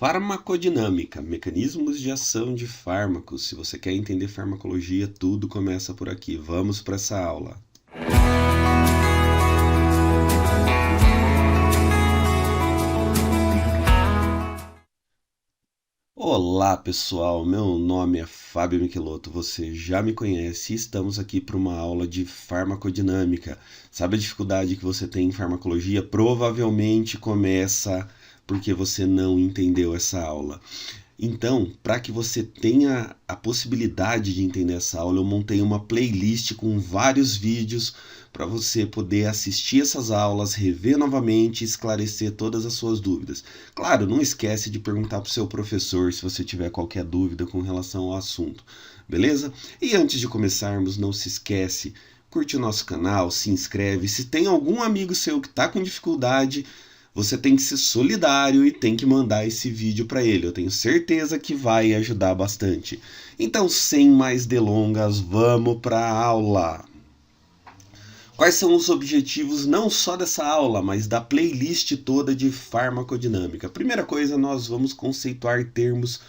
Farmacodinâmica, mecanismos de ação de fármacos. Se você quer entender farmacologia, tudo começa por aqui. Vamos para essa aula. Olá pessoal, meu nome é Fábio Michelotto, você já me conhece e estamos aqui para uma aula de farmacodinâmica. Sabe a dificuldade que você tem em farmacologia? Provavelmente começa porque você não entendeu essa aula. Então, para que você tenha a possibilidade de entender essa aula, eu montei uma playlist com vários vídeos para você poder assistir essas aulas, rever novamente e esclarecer todas as suas dúvidas. Claro, não esquece de perguntar para o seu professor se você tiver qualquer dúvida com relação ao assunto, beleza? E antes de começarmos, não se esquece, curte o nosso canal, se inscreve. Se tem algum amigo seu que está com dificuldade, você tem que ser solidário e tem que mandar esse vídeo para ele. Eu tenho certeza que vai ajudar bastante. Então, sem mais delongas, vamos para a aula. Quais são os objetivos não só dessa aula, mas da playlist toda de farmacodinâmica? Primeira coisa, nós vamos conceituar termos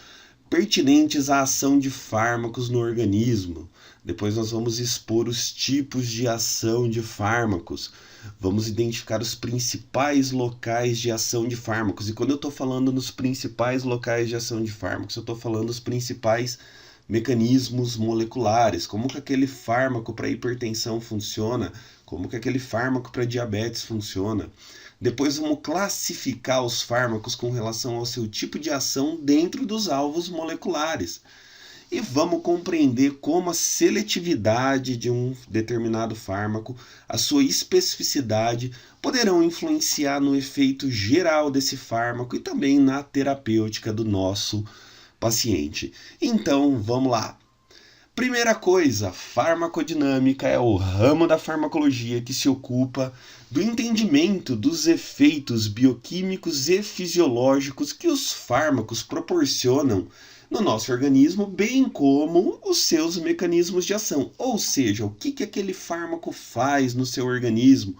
pertinentes à ação de fármacos no organismo. Depois nós vamos expor os tipos de ação de fármacos. Vamos identificar os principais locais de ação de fármacos. E quando eu estou falando nos principais locais de ação de fármacos, eu estou falando dos principais mecanismos moleculares, como que aquele fármaco para hipertensão funciona, como que aquele fármaco para diabetes funciona. Depois vamos classificar os fármacos com relação ao seu tipo de ação dentro dos alvos moleculares. E vamos compreender como a seletividade de um determinado fármaco, a sua especificidade, poderão influenciar no efeito geral desse fármaco e também na terapêutica do nosso paciente. Então, vamos lá. Primeira coisa, farmacodinâmica é o ramo da farmacologia que se ocupa do entendimento dos efeitos bioquímicos e fisiológicos que os fármacos proporcionam no nosso organismo, bem como os seus mecanismos de ação. Ou seja, o que aquele fármaco faz no seu organismo,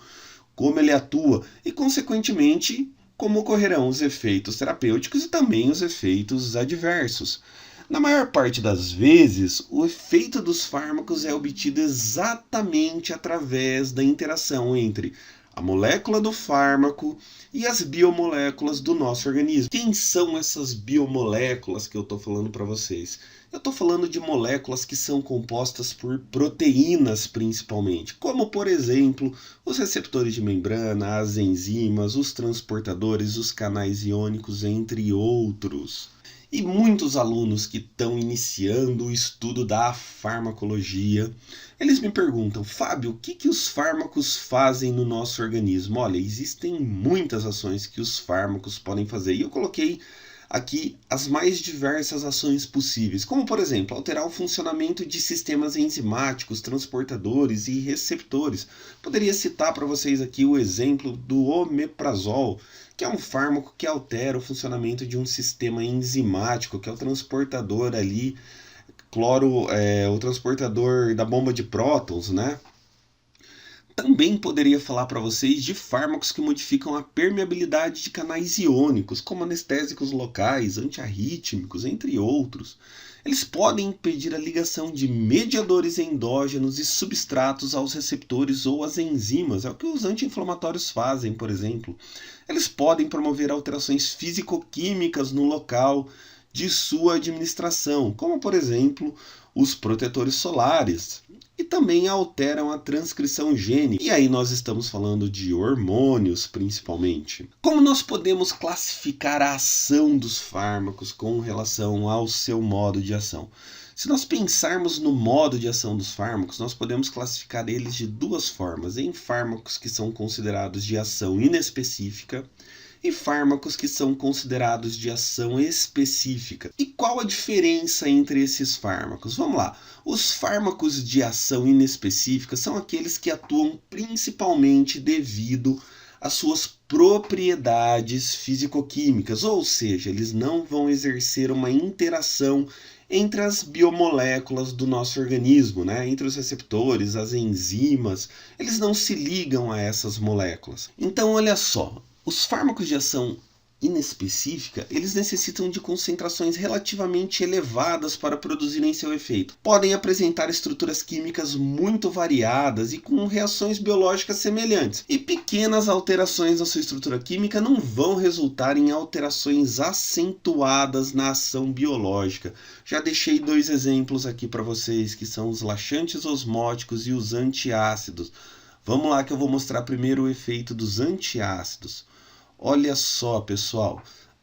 como ele atua e, consequentemente, como ocorrerão os efeitos terapêuticos e também os efeitos adversos. Na maior parte das vezes, o efeito dos fármacos é obtido exatamente através da interação entre a molécula do fármaco e as biomoléculas do nosso organismo. Quem são essas biomoléculas que eu estou falando para vocês? Eu estou falando de moléculas que são compostas por proteínas principalmente, como por exemplo os receptores de membrana, as enzimas, os transportadores, os canais iônicos, entre outros. E muitos alunos que estão iniciando o estudo da farmacologia, eles me perguntam, Fábio, o que os fármacos fazem no nosso organismo? Olha, existem muitas ações que os fármacos podem fazer. E eu coloquei aqui as mais diversas ações possíveis, como por exemplo, alterar o funcionamento de sistemas enzimáticos, transportadores e receptores. Poderia citar para vocês aqui o exemplo do omeprazol, que é um fármaco que altera o funcionamento de um sistema enzimático, que é o transportador ali, o transportador da bomba de prótons, né? Também poderia falar para vocês de fármacos que modificam a permeabilidade de canais iônicos, como anestésicos locais, antiarrítmicos, entre outros. Eles podem impedir a ligação de mediadores endógenos e substratos aos receptores ou às enzimas, é o que os anti-inflamatórios fazem, por exemplo. Eles podem promover alterações físico-químicas no local de sua administração, como por exemplo os protetores solares, e também alteram a transcrição gênica. E aí nós estamos falando de hormônios principalmente. Como nós podemos classificar a ação dos fármacos com relação ao seu modo de ação? Se nós pensarmos no modo de ação dos fármacos, nós podemos classificar eles de duas formas, em fármacos que são considerados de ação inespecífica e fármacos que são considerados de ação específica. E qual a diferença entre esses fármacos? Vamos lá. Os fármacos de ação inespecífica são aqueles que atuam principalmente devido às suas propriedades físico-químicas, ou seja, eles não vão exercer uma interação entre as biomoléculas do nosso organismo, né? Entre os receptores, as enzimas, eles não se ligam a essas moléculas. Então, olha só, os fármacos de ação inespecífica, eles necessitam de concentrações relativamente elevadas para produzirem seu efeito. Podem apresentar estruturas químicas muito variadas e com reações biológicas semelhantes. E pequenas alterações na sua estrutura química não vão resultar em alterações acentuadas na ação biológica. Já deixei 2 exemplos aqui para vocês, que são os laxantes osmóticos e os antiácidos. Vamos lá que eu vou mostrar primeiro o efeito dos antiácidos. Olha só, pessoal,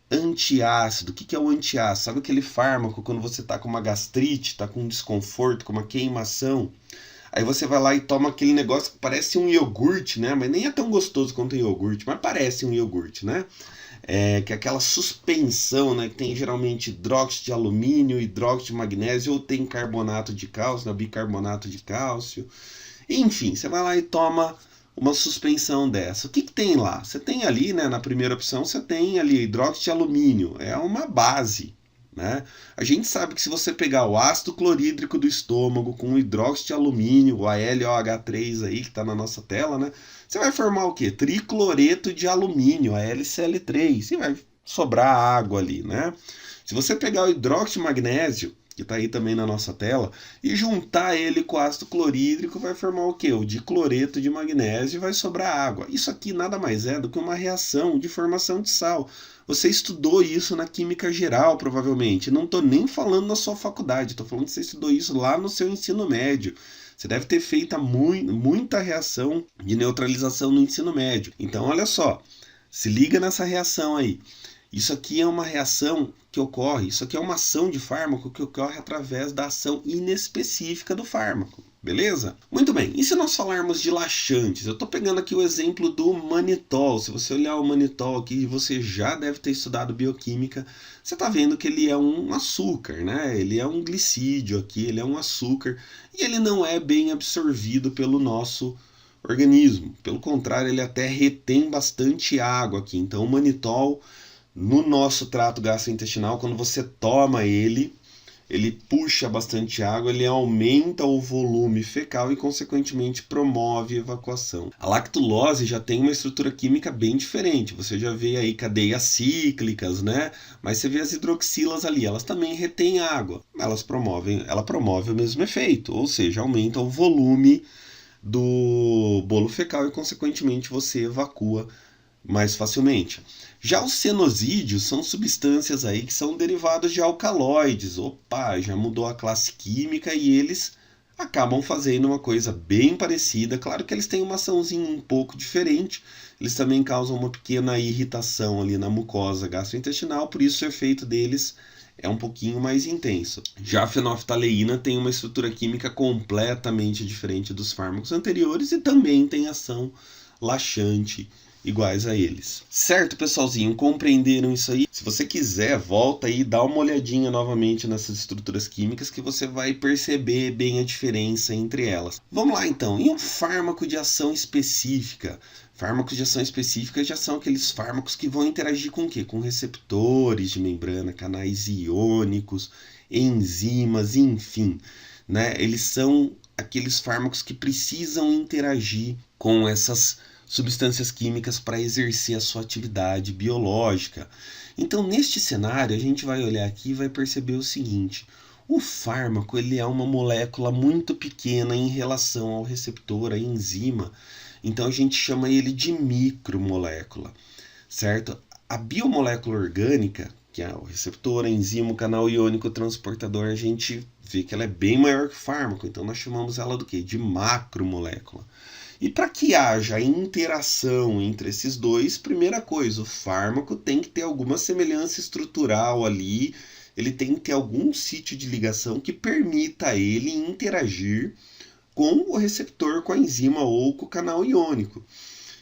antiácido. O que é o antiácido? Sabe aquele fármaco quando você está com uma gastrite, está com um desconforto, com uma queimação? Aí você vai lá e toma aquele negócio que parece um iogurte, né? Mas nem é tão gostoso quanto um iogurte, mas parece um iogurte, né? Que é aquela suspensão, né? Que tem geralmente hidróxido de alumínio, hidróxido de magnésio, ou tem carbonato de cálcio, né? Bicarbonato de cálcio. Enfim, você vai lá e toma uma suspensão dessa. O que tem lá? Você tem ali, né, na primeira opção, você tem ali hidróxido de alumínio. É uma base, né? A gente sabe que se você pegar o ácido clorídrico do estômago com o hidróxido de alumínio, o AlOH3 aí que está na nossa tela, né? Você vai formar o quê? Tricloreto de alumínio, AlCl3. E vai sobrar água ali, né? Se você pegar o hidróxido de magnésio, que está aí também na nossa tela, e juntar ele com ácido clorídrico, vai formar o quê? O dicloreto de magnésio e vai sobrar água. Isso aqui nada mais é do que uma reação de formação de sal. Você estudou isso na química geral, provavelmente. Não estou nem falando na sua faculdade, estou falando que você estudou isso lá no seu ensino médio. Você deve ter feito muita reação de neutralização no ensino médio. Então, olha só, se liga nessa reação aí. Isso aqui é uma reação que ocorre, isso aqui é uma ação de fármaco que ocorre através da ação inespecífica do fármaco, beleza? Muito bem, e se nós falarmos de laxantes? Eu estou pegando aqui o exemplo do manitol. Se você olhar o manitol aqui, você já deve ter estudado bioquímica, você está vendo que ele é um açúcar, né? Ele é um glicídio aqui, ele é um açúcar, e ele não é bem absorvido pelo nosso organismo. Pelo contrário, ele até retém bastante água aqui. Então o manitol, no nosso trato gastrointestinal, quando você toma ele puxa bastante água, ele aumenta o volume fecal e, consequentemente, promove evacuação. A lactulose já tem uma estrutura química bem diferente. Você já vê aí cadeias cíclicas, né? Mas você vê as hidroxilas ali, elas também retêm água. Ela promove o mesmo efeito, ou seja, aumenta o volume do bolo fecal e, consequentemente, você evacua mais facilmente. Já os cenosídeos são substâncias aí que são derivados de alcaloides. Opa, já mudou a classe química e eles acabam fazendo uma coisa bem parecida. Claro que eles têm uma açãozinha um pouco diferente. Eles também causam uma pequena irritação ali na mucosa gastrointestinal, por isso o efeito deles é um pouquinho mais intenso. Já a fenolftaleína tem uma estrutura química completamente diferente dos fármacos anteriores e também tem ação laxante iguais a eles. Certo, pessoalzinho? Compreenderam isso aí? Se você quiser, volta aí e dá uma olhadinha novamente nessas estruturas químicas que você vai perceber bem a diferença entre elas. Vamos lá então. E um fármaco de ação específica? Fármacos de ação específica já são aqueles fármacos que vão interagir com o quê? Com receptores de membrana, canais iônicos, enzimas, enfim, né? Eles são aqueles fármacos que precisam interagir com essas substâncias químicas para exercer a sua atividade biológica. Então, neste cenário, a gente vai olhar aqui e vai perceber o seguinte: o fármaco ele é uma molécula muito pequena em relação ao receptor, a enzima. Então, a gente chama ele de micromolécula, certo? A biomolécula orgânica, que é o receptor, a enzima, o canal iônico transportador, a gente vê que ela é bem maior que o fármaco. Então, nós chamamos ela do quê? De macromolécula. E para que haja interação entre esses dois, primeira coisa, o fármaco tem que ter alguma semelhança estrutural ali, ele tem que ter algum sítio de ligação que permita a ele interagir com o receptor, com a enzima ou com o canal iônico.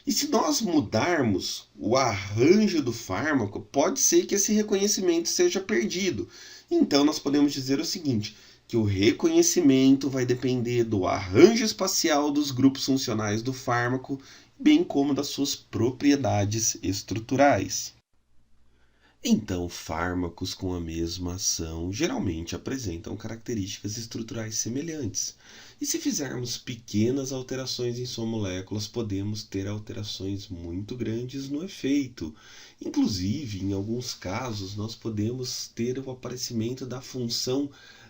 E se nós mudarmos o arranjo do fármaco, pode ser que esse reconhecimento seja perdido. Então nós podemos dizer o seguinte: que o reconhecimento vai depender do arranjo espacial dos grupos funcionais do fármaco, bem como das suas propriedades estruturais. Então, fármacos com a mesma ação geralmente apresentam características estruturais semelhantes. E se fizermos pequenas alterações em suas moléculas, podemos ter alterações muito grandes no efeito. Inclusive, em alguns casos, nós podemos ter o aparecimento da função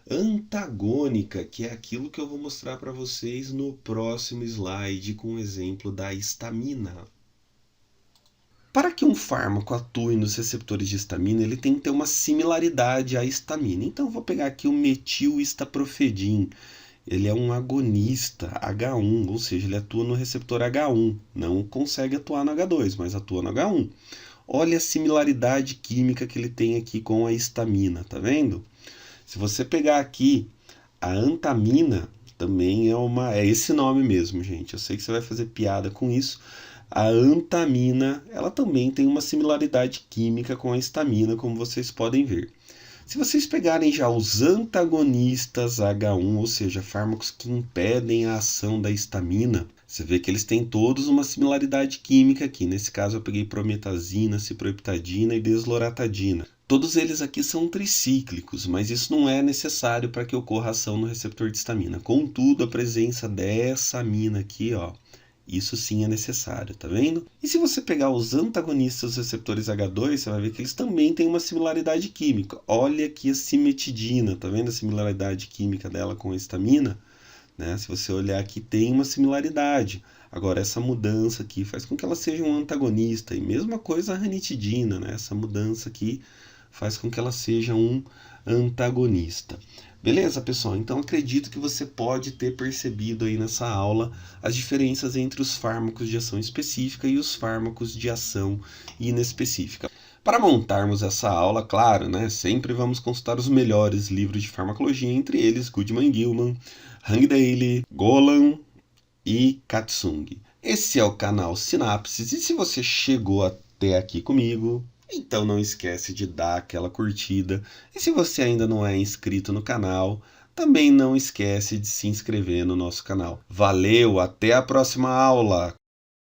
antagônica, que é aquilo que eu vou mostrar para vocês no próximo slide com o exemplo da histamina. Para que um fármaco atue nos receptores de histamina, ele tem que ter uma similaridade à histamina. Então, eu vou pegar aqui o metilestaprofedin. Ele é um agonista H1, ou seja, ele atua no receptor H1. Não consegue atuar no H2, mas atua no H1. Olha a similaridade química que ele tem aqui com a histamina, tá vendo? Se você pegar aqui a antamina, também é esse nome mesmo, gente. Eu sei que você vai fazer piada com isso. A antamina, ela também tem uma similaridade química com a histamina, como vocês podem ver. Se vocês pegarem já os antagonistas H1, ou seja, fármacos que impedem a ação da histamina, você vê que eles têm todos uma similaridade química aqui. Nesse caso eu peguei prometazina, ciproheptadina e desloratadina. Todos eles aqui são tricíclicos, mas isso não é necessário para que ocorra ação no receptor de histamina. Contudo, a presença dessa amina aqui, ó, isso sim é necessário, tá vendo? E se você pegar os antagonistas dos receptores H2, você vai ver que eles também têm uma similaridade química. Olha aqui a cimetidina, tá vendo a similaridade química dela com a histamina? Né? Se você olhar aqui, tem uma similaridade. Agora, essa mudança aqui faz com que ela seja um antagonista. E mesma coisa a ranitidina, né? Essa mudança aqui faz com que ela seja um antagonista. Beleza, pessoal? Então acredito que você pode ter percebido aí nessa aula as diferenças entre os fármacos de ação específica e os fármacos de ação inespecífica. Para montarmos essa aula, claro, né, sempre vamos consultar os melhores livros de farmacologia, entre eles Goodman-Gilman, Hang Daly, Golan e Katsung. Esse é o canal Sinapses e se você chegou até aqui comigo, então não esquece de dar aquela curtida. E se você ainda não é inscrito no canal, também não esquece de se inscrever no nosso canal. Valeu, até a próxima aula!